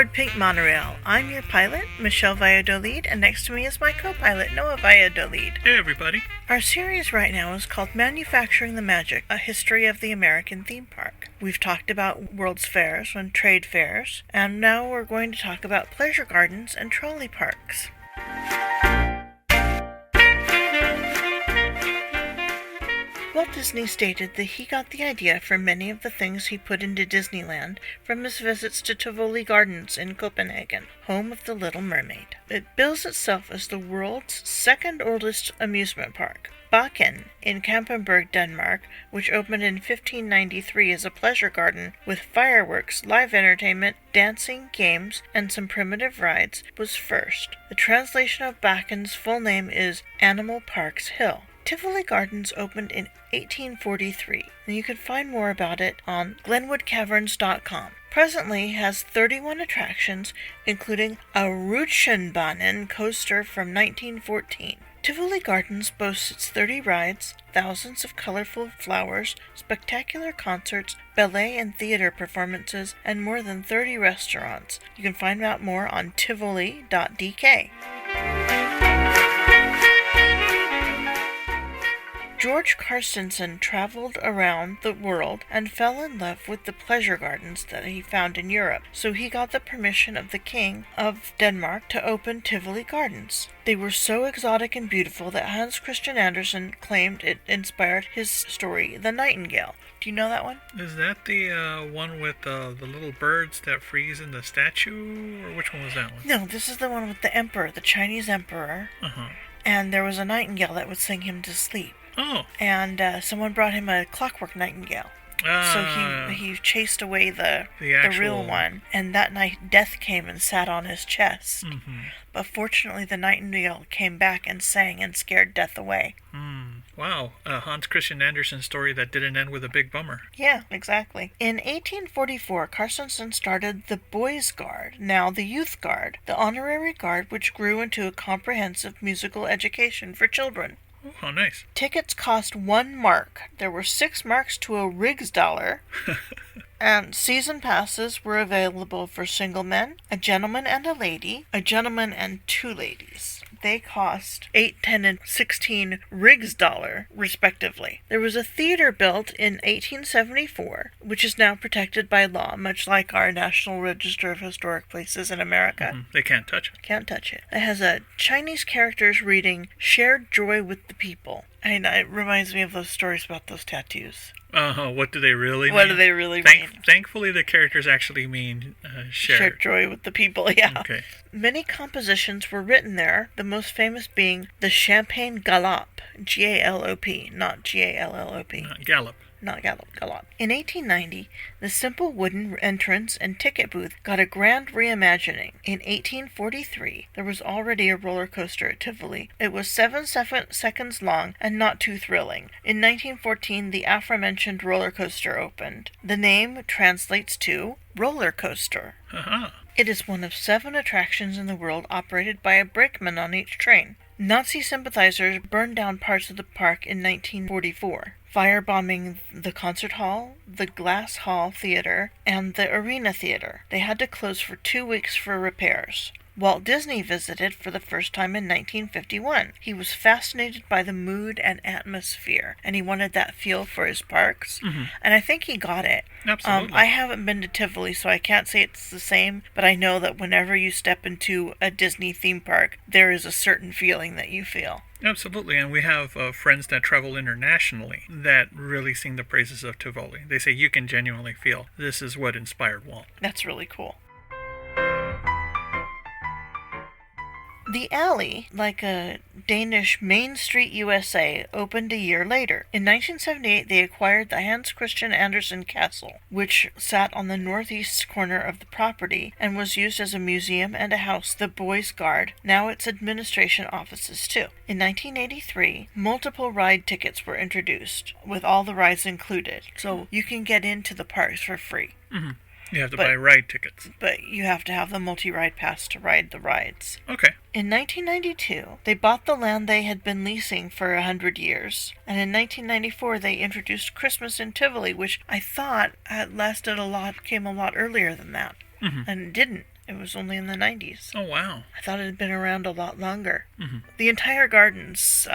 aboard Pink Monorail. I'm your pilot, Michelle Valladolid, and next to me is my co-pilot, Noe Valladolid. Hey everybody. Our series right now is called Manufacturing the Magic, A History of the American Theme Park. We've talked about World's Fairs and trade fairs, and now we're going to talk about pleasure gardens and trolley parks. Walt Disney stated that he got the idea for many of the things he put into Disneyland from his visits to Tivoli Gardens in Copenhagen, home of The Little Mermaid. It bills itself as the world's second oldest amusement park. Bakken in Kampenberg, Denmark, which opened in 1593 as a pleasure garden with fireworks, live entertainment, dancing, games, and some primitive rides, was first. The translation of Bakken's full name is Animal Parks Hill. Tivoli Gardens opened in 1843, and you can find more about it on glenwoodcaverns.com. Presently has 31 attractions, including a Rutschenbahn coaster from 1914. Tivoli Gardens boasts its 30 rides, thousands of colorful flowers, spectacular concerts, ballet and theater performances, and more than 30 restaurants. You can find out more on tivoli.dk. George Carstensen traveled around the world and fell in love with the pleasure gardens that he found in Europe, so he got the permission of the King of Denmark to open Tivoli Gardens. They were so exotic and beautiful that Hans Christian Andersen claimed it inspired his story, The Nightingale. Do you know that one? Is that the one with the little birds that freeze in the statue, or which one was that one? No, this is the one with the emperor, the Chinese emperor. And there was a nightingale that would sing him to sleep. Oh. And someone brought him a clockwork nightingale. So he chased away the real one. And that night, death came and sat on his chest. But fortunately, the nightingale came back and sang and scared death away. Wow, a Hans Christian Andersen story that didn't end with a big bummer. Yeah, exactly. In 1844, Carstensen started the Boys' Guard, now the Youth Guard, the honorary guard which grew into a comprehensive musical education for children. Oh, how nice. Tickets cost 1 mark. There were 6 marks to a Rigsdaler. And season passes were available for single men, a gentleman and a lady, a gentleman and 2 ladies. They cost 8, 10, and 16 Rigsdaler, respectively. There was a theater built in 1874, which is now protected by law, much like our National Register of Historic Places in America. They can't touch it. Can't touch it. It has a Chinese characters reading Shared Joy with the People. And it reminds me of those stories about those tattoos. What do they really mean? What do they really mean? Thankfully, the characters actually mean shared joy with the people, yeah. Okay. Many compositions were written there, the most famous being the Champagne Galop, G-A-L-O-P, not G-A-L-L-O-p. Not Gallop. Not Galop. In 1890, the simple wooden entrance and ticket booth got a grand reimagining. In 1843, there was already a roller coaster at Tivoli. It was 7 seconds long and not too thrilling. In 1914, the aforementioned roller coaster opened. The name translates to roller coaster. It is one of 7 attractions in the world operated by a brakeman on each train. Nazi sympathizers burned down parts of the park in 1944. Firebombing the concert hall, the Glass Hall Theater, and the Arena Theater. They had to close for 2 weeks for repairs. Walt Disney visited for the first time in 1951. He was fascinated by the mood and atmosphere, and he wanted that feel for his parks, and I think he got it. Absolutely. I haven't been to Tivoli, so I can't say it's the same, but I know that whenever you step into a Disney theme park, there is a certain feeling that you feel. Absolutely, and we have friends that travel internationally that really sing the praises of Tivoli. They say you can genuinely feel this is what inspired Walt. That's really cool. The alley, like a Danish Main Street USA, opened a year later. In 1978, they acquired the Hans Christian Andersen Castle, which sat on the northeast corner of the property and was used as a museum and a house, the Boys' Guard, now its administration offices too. In 1983, multiple ride tickets were introduced, with all the rides included, so you can get into the parks for free. You have to buy ride tickets. But you have to have the multi-ride pass to ride the rides. Okay. In 1992, they bought the land they had been leasing for 100 years. And in 1994, they introduced Christmas in Tivoli, which I thought came a lot earlier than that. And it didn't. It was only in the 90s. Oh, wow. I thought it had been around a lot longer. Mm-hmm. The entire gardens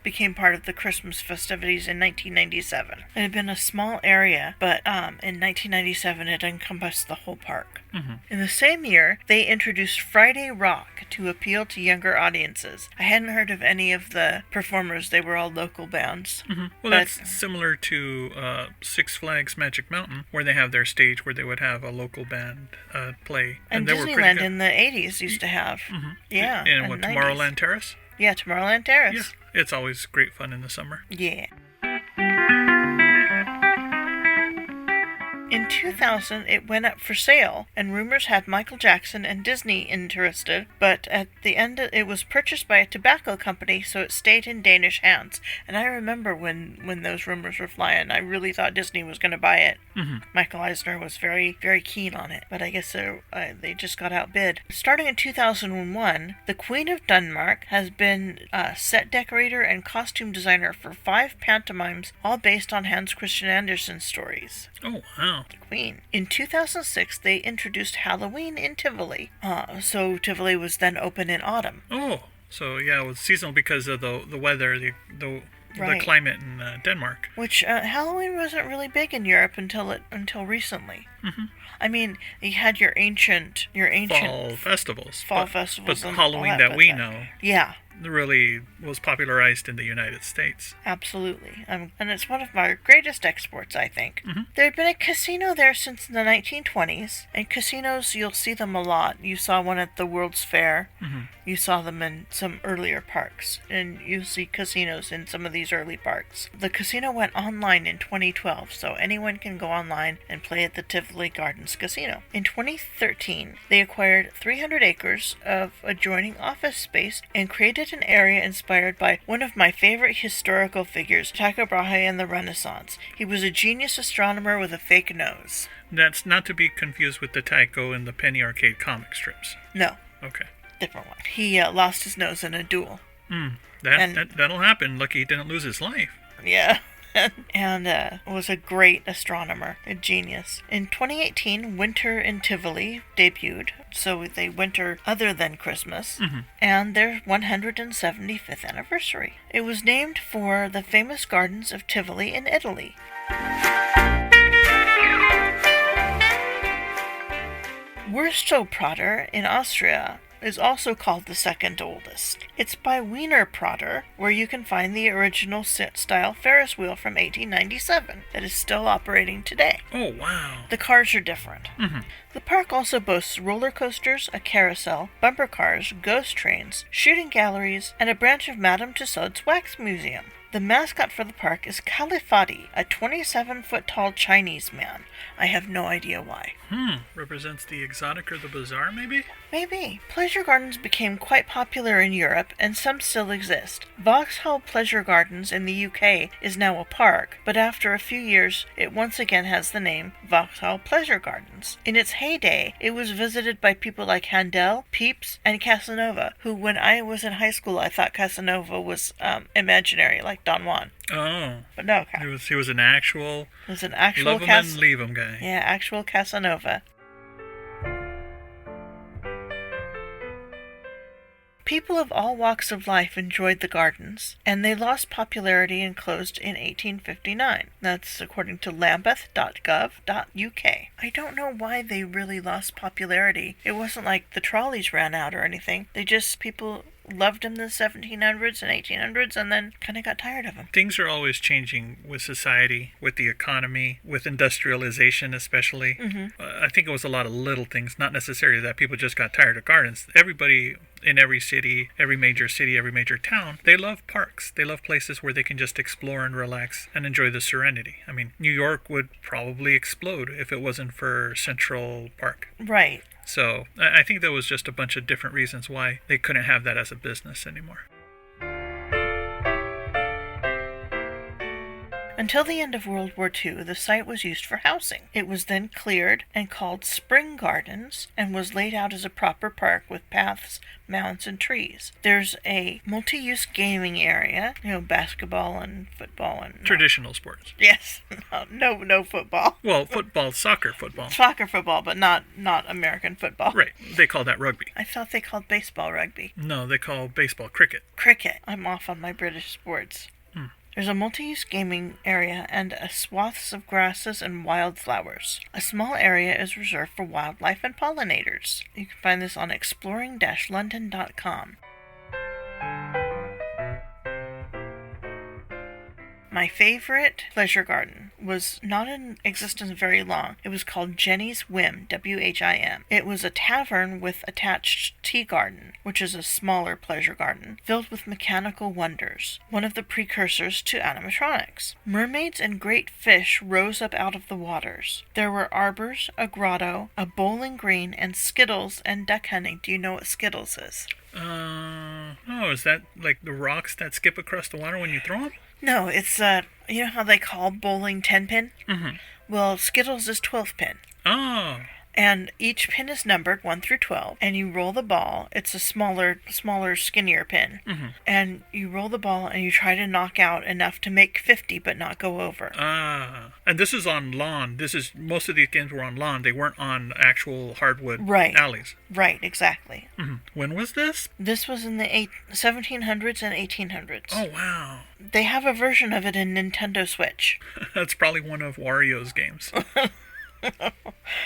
became part of the Christmas festivities in 1997. It had been a small area, but in 1997 it encompassed the whole park. Mm-hmm. In the same year, they introduced Friday Rock to appeal to younger audiences. I hadn't heard of any of the performers. They were all local bands. Mm-hmm. Well, that's similar to Six Flags Magic Mountain, where they have their stage where they would have a local band play. And they were pretty Disneyland good. in the 80s used to have. Mm-hmm. Yeah. And what, 90s. Tomorrowland Terrace? Yeah, Tomorrowland Terrace. Yeah. It's always great fun in the summer. Yeah. In 2000, it went up for sale, and rumors had Michael Jackson and Disney interested, but at the end it was purchased by a tobacco company, so it stayed in Danish hands. And I remember when those rumors were flying, I really thought Disney was going to buy it. Mm-hmm. Michael Eisner was very, very keen on it, but I guess they just got outbid. Starting in 2001, the Queen of Denmark has been a set decorator and costume designer for 5 pantomimes, all based on Hans Christian Andersen's stories. Oh, wow. The Queen. In 2006, they introduced Halloween in Tivoli. So Tivoli was then open in autumn. Oh, so yeah, it was seasonal because of the weather, the Right. climate in Denmark. Which Halloween wasn't really big in Europe until recently. Mm-hmm. I mean, you had your ancient Fall festivals. festivals, But and Halloween all that we but know yeah. really was popularized in the United States. Absolutely. And it's one of our greatest exports, I think. Mm-hmm. There had been a casino there since the 1920s, and casinos, you'll see them a lot. You saw one at the World's Fair. Mm-hmm. You saw them in some earlier parks, and you see casinos in some of these early parks. The casino went online in 2012, so anyone can go online and play at the Tivoli Gardens Casino. In 2013, they acquired 300 acres of adjoining office space and created an area inspired by one of my favorite historical figures, Tycho Brahe in the Renaissance. He was a genius astronomer with a fake nose. That's not to be confused with the Tycho and the Penny Arcade comic strips. No, Okay. different one. He lost his nose in a duel. That'll happen. Lucky he didn't lose his life. Yeah. And was a great astronomer, a genius. In 2018, Winter in Tivoli debuted, so they winter other than Christmas, and their 175th anniversary. It was named for the famous gardens of Tivoli in Italy. Wurstelprater in Austria is also called the second oldest. It's by Wiener Prater, where you can find the original style Ferris wheel from 1897 that is still operating today. Oh, wow. The cars are different. Mm-hmm. The park also boasts roller coasters, a carousel, bumper cars, ghost trains, shooting galleries, and a branch of Madame Tussauds Wax Museum. The mascot for the park is Califati, a 27-foot-tall Chinese man. I have no idea why. Represents the exotic or the bizarre, maybe? Maybe. Pleasure gardens became quite popular in Europe, and some still exist. Vauxhall Pleasure Gardens in the UK is now a park, but after a few years, it once again has the name Vauxhall Pleasure Gardens. In its heyday, it was visited by people like Handel, Pepys, and Casanova, who, when I was in high school, I thought Casanova was imaginary, like Don Juan. Oh. But no, He was an actual... it was an actual love him and leave him guy. Yeah, actual Casanova. People of all walks of life enjoyed the gardens, and they lost popularity and closed in 1859. That's according to lambeth.gov.uk. I don't know why they really lost popularity. It wasn't like the trolleys ran out or anything. People loved them in the 1700s and 1800s and then kind of got tired of them. Things are always changing with society, with the economy, with industrialization especially. I think it was a lot of little things, not necessarily that people just got tired of gardens. Everybody in every city, every major town, they love parks. They love places where they can just explore and relax and enjoy the serenity. I mean, New York would probably explode if it wasn't for Central Park. Right. So I think there was just a bunch of different reasons why they couldn't have that as a business anymore. Until the end of World War II, the site was used for housing. It was then cleared and called Spring Gardens and was laid out as a proper park with paths, mounds, and trees. There's a multi-use gaming area, basketball and football and... Traditional sports. Yes. No football. Well, football, soccer football. Soccer football, but not American football. Right. They call that rugby. I thought they called baseball rugby. No, they call baseball cricket. Cricket. I'm off on my British sports. There's a multi-use gaming area and a swaths of grasses and wildflowers. A small area is reserved for wildlife and pollinators. You can find this on exploring-london.com. My favorite pleasure garden was not in existence very long. It was called Jenny's Whim, W-H-I-M. It was a tavern with attached tea garden, which is a smaller pleasure garden, filled with mechanical wonders, one of the precursors to animatronics. Mermaids and great fish rose up out of the waters. There were arbors, a grotto, a bowling green, and skittles and duck hunting. Do you know what skittles is? No, is that like the rocks that skip across the water when you throw them? No, it's, you know how they call bowling 10-pin? Mm-hmm. Well, Skittles is 12-pin. Oh. And each pin is numbered 1 through 12, and you roll the ball. It's a smaller, skinnier pin. Mm-hmm. And you roll the ball, and you try to knock out enough to make 50, but not go over. And this is on lawn. Most of these games were on lawn. They weren't on actual hardwood alleys. Right, exactly. Mm-hmm. When was this? This was in the 1700s and 1800s. Oh, wow. They have a version of it in Nintendo Switch. That's probably one of Wario's games. I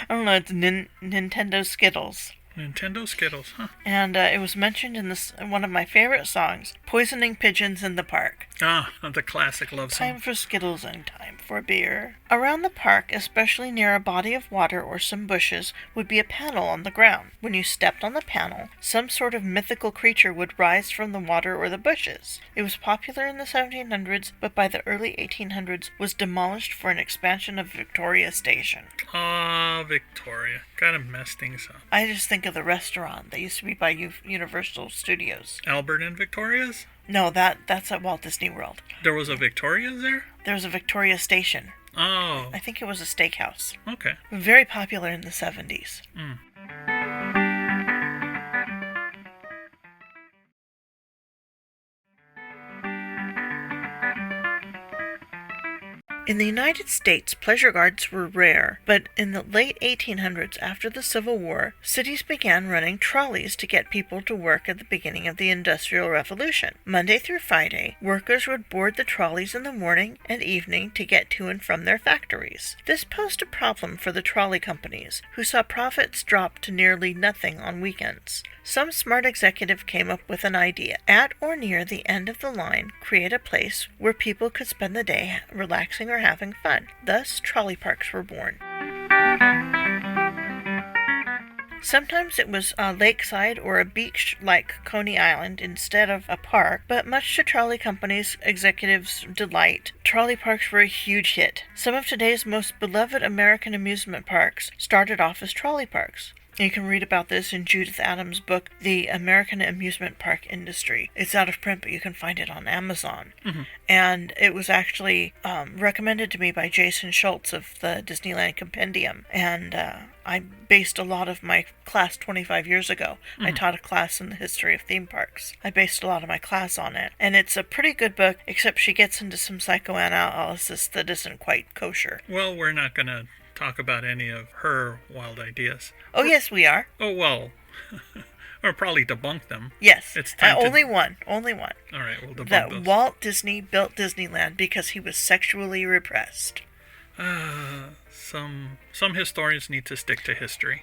don't know, it's Nintendo Skittles. Nintendo Skittles, huh? And it was mentioned in one of my favorite songs, Poisoning Pigeons in the Park. The classic love song. Time for Skittles and time for beer. Around the park, especially near a body of water or some bushes, would be a panel on the ground. When you stepped on the panel, some sort of mythical creature would rise from the water or the bushes. It was popular in the 1700s, but by the early 1800s was demolished for an expansion of Victoria Station. Victoria. Gotta mess things up. I just think of the restaurant that used to be by Universal Studios. Albert and Victoria's? No, that's at Walt Disney World. There was a Victoria's there? There was a Victoria Station. Oh. I think it was a steakhouse. Okay. Very popular in the 70s. In the United States, pleasure gardens were rare, but in the late 1800s, after the Civil War, cities began running trolleys to get people to work at the beginning of the Industrial Revolution. Monday through Friday, workers would board the trolleys in the morning and evening to get to and from their factories. This posed a problem for the trolley companies, who saw profits drop to nearly nothing on weekends. Some smart executive came up with an idea. At or near the end of the line, create a place where people could spend the day relaxing or having fun. Thus, trolley parks were born. Sometimes it was a lakeside or a beach like Coney Island instead of a park, but much to trolley companies' executives' delight, trolley parks were a huge hit. Some of today's most beloved American amusement parks started off as trolley parks. You can read about this in Judith Adams' book, The American Amusement Park Industry. It's out of print, but you can find it on Amazon. Mm-hmm. And it was actually recommended to me by Jason Schultz of the Disneyland Compendium. And I based a lot of my class 25 years ago. Mm-hmm. I taught a class in the history of theme parks. I based a lot of my class on it. And it's a pretty good book, except she gets into some psychoanalysis that isn't quite kosher. Well, we're not going to talk about any of her wild ideas. Oh, yes, we are. Oh, well. Or probably debunk them. Yes. It's time only one. Only one. All right, we'll debunk that those. Walt Disney built Disneyland because he was sexually repressed. Some historians need to stick to history.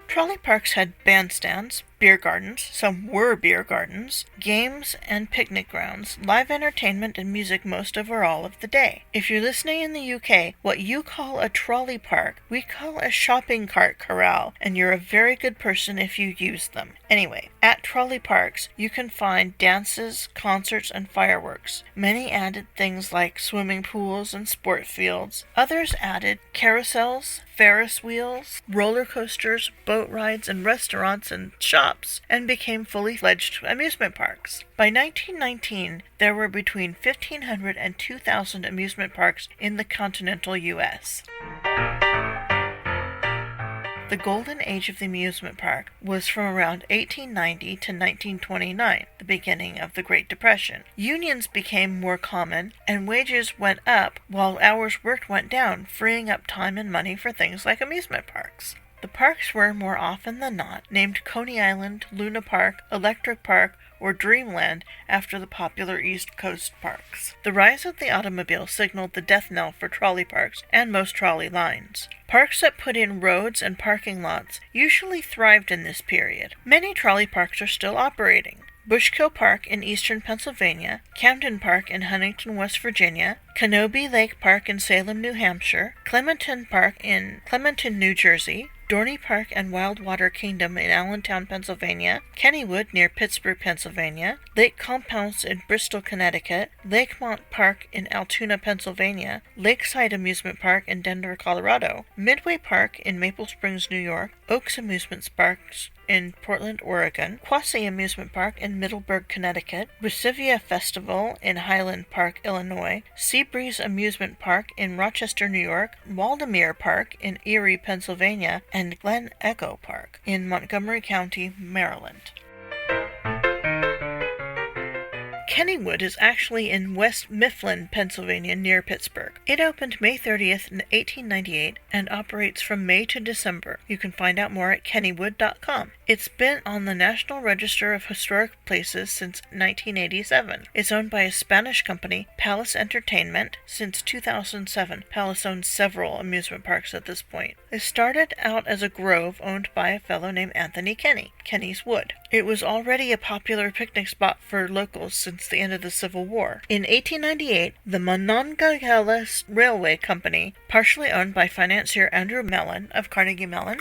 Trolley parks had bandstands, beer gardens, some were beer gardens, games and picnic grounds, live entertainment and music most all of the day. If you're listening in the UK, what you call a trolley park, we call a shopping cart corral, and you're a very good person if you use them. Anyway, at trolley parks, you can find dances, concerts, and fireworks. Many added things like swimming pools and sport fields. Others added carousels, Ferris wheels, roller coasters, boat rides, and restaurants and shops. shops and became fully fledged amusement parks. By 1919, there were between 1,500 and 2,000 amusement parks in the continental U.S. The golden age of the amusement park was from around 1890 to 1929, the beginning of the Great Depression. Unions became more common, and wages went up while hours worked went down, freeing up time and money for things like amusement parks. The parks were, more often than not, named Coney Island, Luna Park, Electric Park, or Dreamland after the popular East Coast parks. The rise of the automobile signaled the death knell for trolley parks and most trolley lines. Parks that put in roads and parking lots usually thrived in this period. Many trolley parks are still operating. Bushkill Park in eastern Pennsylvania, Camden Park in Huntington, West Virginia, Canobie Lake Park in Salem, New Hampshire, Clementon Park in Clementon, New Jersey, Dorney Park and Wildwater Kingdom in Allentown, Pennsylvania, Kennywood near Pittsburgh, Pennsylvania, Lake Compounce in Bristol, Connecticut, Lakemont Park in Altoona, Pennsylvania, Lakeside Amusement Park in Denver, Colorado, Midway Park in Maple Springs, New York, Oaks Amusement Parks in Portland, Oregon, Quasi Amusement Park in Middleburg, Connecticut, Resivia Festival in Highland Park, Illinois, Seabreeze Amusement Park in Rochester, New York, Waldemere Park in Erie, Pennsylvania, and Glen Echo Park in Montgomery County, Maryland. Kennywood is actually in West Mifflin, Pennsylvania, near Pittsburgh. It opened May 30th, 1898, and operates from May to December. You can find out more at kennywood.com. It's been on the National Register of Historic Places since 1987. It's owned by a Spanish company, Palace Entertainment, since 2007. Palace owns several amusement parks at this point. It started out as a grove owned by a fellow named Anthony Kenny, Kenny's Wood. It was already a popular picnic spot for locals since the end of the Civil War. In 1898, the Monongahela Railway Company, partially owned by financier Andrew Mellon of Carnegie Mellon,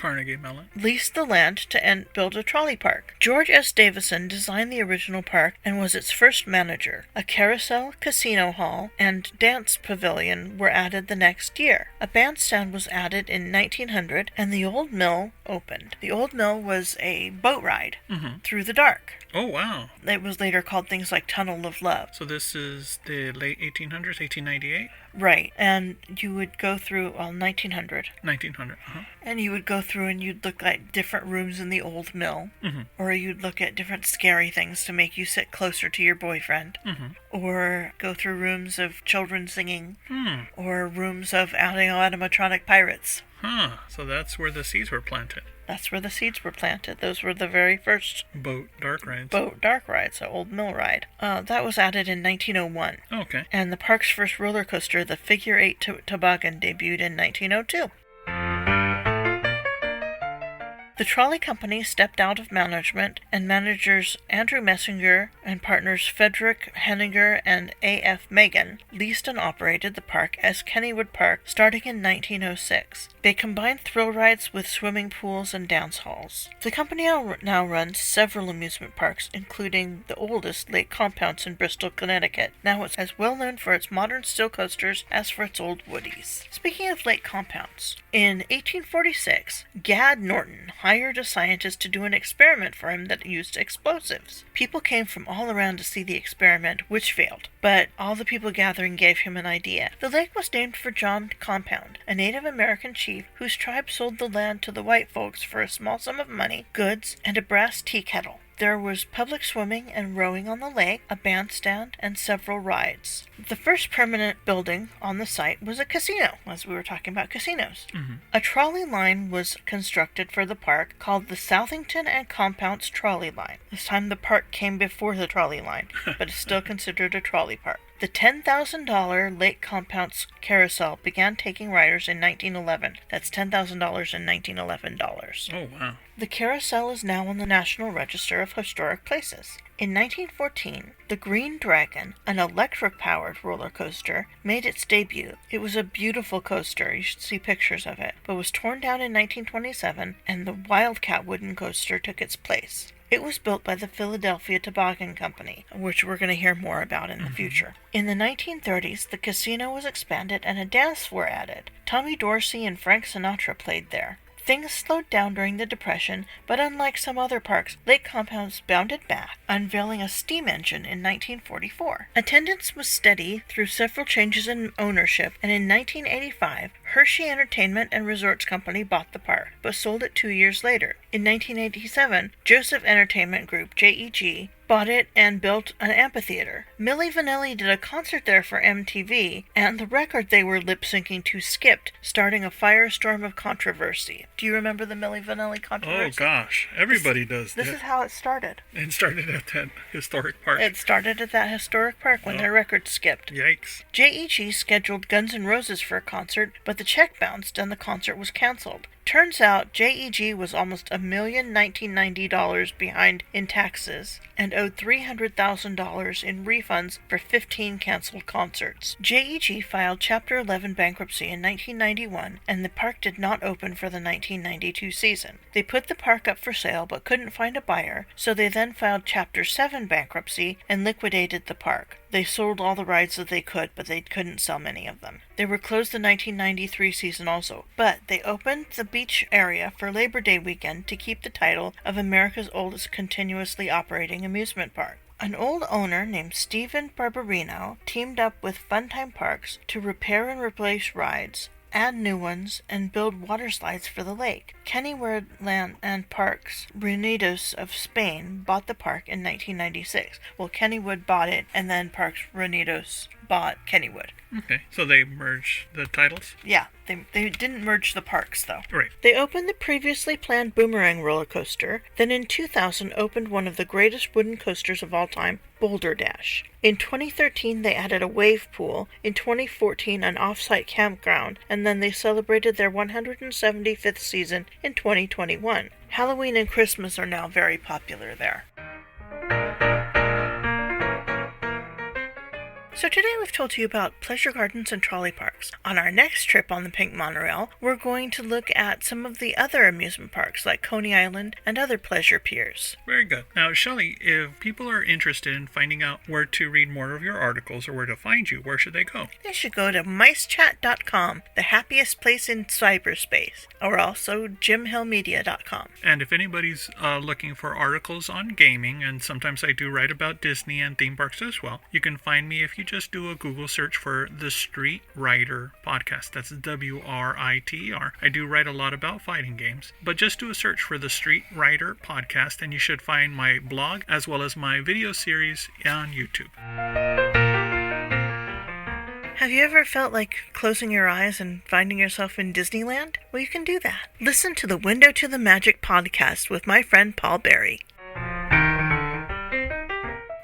leased the land to build a trolley park. George S. Davison designed the original park and was its first manager. A carousel, casino hall, and dance pavilion were added the next year. A bandstand was added in 1900, and the Old Mill opened. The Old Mill was a boat ride through the dark. Oh, wow. It was later called things like Tunnel of Love. So this is the late 1800s, 1898? Right, and you would go through, 1900. 1900, And you would go through and you'd look at different rooms in the old mill. Or you'd look at different scary things to make you sit closer to your boyfriend. Or go through rooms of children singing. Or rooms of animatronic pirates. So that's where the seeds were planted. That's where the seeds were planted. Those were the very first boat dark rides, so Old Mill Ride. That was added in 1901. Okay. And the park's first roller coaster, the Figure 8 Toboggan, debuted in 1902. The trolley company stepped out of management, and managers Andrew Messinger and partners Frederick Henninger and A.F. Megan leased and operated the park as Kennywood Park starting in 1906. They combined thrill rides with swimming pools and dance halls. The company now runs several amusement parks, including the oldest, Lake Compounce in Bristol, Connecticut. Now it's as well known for its modern steel coasters as for its old woodies. Speaking of Lake Compounce, in 1846, Gad Norton hired a scientist to do an experiment for him that used explosives. People came from all around to see the experiment, which failed, but all the people gathering gave him an idea. The lake was named for John Compound, a Native American chief whose tribe sold the land to the white folks for a small sum of money, goods, and a brass tea kettle. There was public swimming and rowing on the lake, a bandstand, and several rides. The first permanent building on the site was a casino, as we were talking about casinos. A trolley line was constructed for the park called the Southington and Compounce Trolley Line. This time the park came before the trolley line, but is still considered a trolley park. The $10,000 Lake Compounce Carousel began taking riders in 1911. That's $10,000 in 1911 dollars. Oh, wow. The carousel is now on the National Register of Historic Places. In 1914, the Green Dragon, an electric-powered roller coaster, made its debut. It was a beautiful coaster, you should see pictures of it, but was torn down in 1927, and the Wildcat wooden coaster took its place. It was built by the Philadelphia Toboggan Company, which we're going to hear more about in the future. In the 1930s, the casino was expanded and a dance floor added. Tommy Dorsey and Frank Sinatra played there. Things slowed down during the Depression, but unlike some other parks, Lake Compounce bounded back, unveiling a steam engine in 1944. Attendance was steady through several changes in ownership, and in 1985, Hershey Entertainment and Resorts Company bought the park, but sold it 2 years later. In 1987, Joseph Entertainment Group, JEG, bought it and built an amphitheater. Milli Vanilli did a concert there for MTV, and the record they were lip-syncing to skipped, starting a firestorm of controversy. Do you remember the Milli Vanilli controversy? Oh gosh, everybody does that. This is how it started. It started at that historic park. It started at that historic park when their record skipped. Yikes. JEG scheduled Guns N' Roses for a concert, but the check bounced and the concert was canceled. Turns out JEG was almost $1,019,090 behind in taxes and owed $300,000 in refunds for 15 canceled concerts. JEG filed Chapter 11 bankruptcy in 1991, and the park did not open for the 1992 season. They put the park up for sale but couldn't find a buyer, so they then filed Chapter 7 bankruptcy and liquidated the park. They sold all the rides that they could, but they couldn't sell many of them. They were closed the 1993 season also, but they opened the beach area for Labor Day weekend to keep the title of America's oldest continuously operating amusement park. An old owner named Stephen Barbarino teamed up with Funtime Parks to repair and replace rides, add new ones, and build water slides for the lake. Kennywood Land and Parks Reunidos of Spain bought the park in 1996. Well, Kennywood bought it, and then Parks Reunidos bought Kennywood. Okay, so they merged the titles? Yeah, they didn't merge the parks, though. Right. They opened the previously planned Boomerang roller coaster, then in 2000 opened one of the greatest wooden coasters of all time, Boulder Dash. In 2013, they added a wave pool, in 2014 an off-site campground, and then they celebrated their 175th season in 2021. Halloween and Christmas are now very popular there. So today we've told you about pleasure gardens and trolley parks. On our next trip on the Pink Monorail, we're going to look at some of the other amusement parks like Coney Island and other pleasure piers. Very good. Now, Shelly, if people are interested in finding out where to read more of your articles or where to find you, where should they go? They should go to micechat.com, the happiest place in cyberspace, or also jimhillmedia.com. And if anybody's looking for articles on gaming, and sometimes I do write about Disney and theme parks as well, you can find me if you just do a Google search for the Street Writer Podcast. That's WRITER. I do write a lot about fighting games, but just do a search for the Street Writer Podcast and you should find my blog as well as my video series on YouTube. Have you ever felt like closing your eyes and finding yourself in Disneyland? Well, you can do that. Listen to the Window to the Magic podcast with my friend Paul Berry.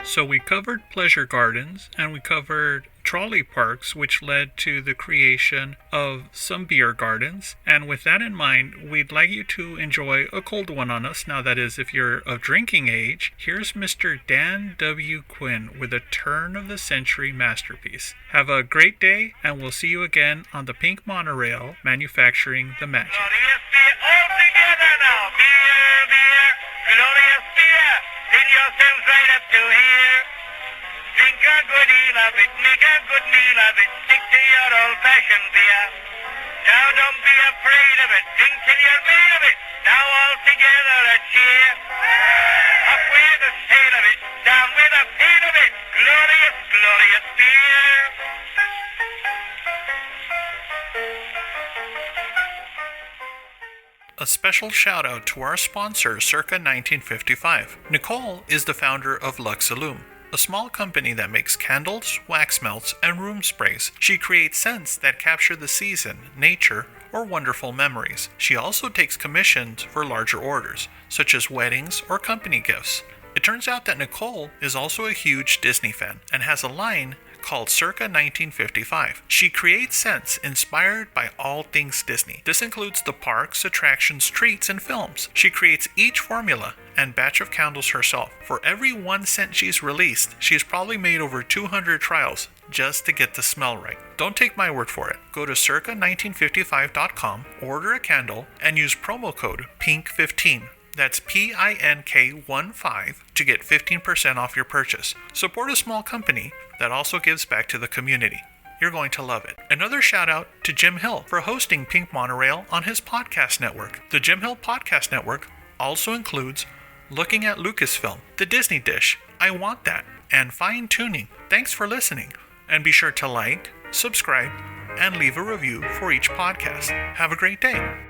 So we covered pleasure gardens and we covered trolley parks, which led to the creation of some beer gardens. And with that in mind, we'd like you to enjoy a cold one on us. Now, that is, if you're of drinking age, here's Mr. Dan W. Quinn with a turn-of-the-century masterpiece. Have a great day, and we'll see you again on the Pink Monorail, manufacturing the magic. Glorious beer, all together now. Beer, beer, glorious beer. Fill yourselves right up to here. Drink a good deal of it, make a good meal of it. Stick to your old-fashioned beer. Now don't be afraid of it. Drink till you're made of it. Now all together a cheer. Up with the sail of it, down with the pain of it. Glorious, glorious beer. A special shout out to our sponsor, Circa 1955. Nicole is the founder of Luxillume, a small company that makes candles, wax melts, and room sprays. She creates scents that capture the season, nature, or wonderful memories. She also takes commissions for larger orders, such as weddings or company gifts. It turns out that Nicole is also a huge Disney fan and has a line called Circa 1955. She creates scents inspired by all things Disney. This includes the parks, attractions, treats, and films. She creates each formula and batch of candles herself. For every one scent she's released, she's probably made over 200 trials just to get the smell right. Don't take my word for it. Go to circa1955.com, order a candle, and use promo code PINK15. That's PINK15 to get 15% off your purchase. Support a small company that also gives back to the community. You're going to love it. Another shout out to Jim Hill for hosting Pink Monorail on his podcast network. The Jim Hill Podcast Network also includes Looking at Lucasfilm, The Disney Dish, I Want That, and Fine Tuning. Thanks for listening, and be sure to like, subscribe, and leave a review for each podcast. Have a great day.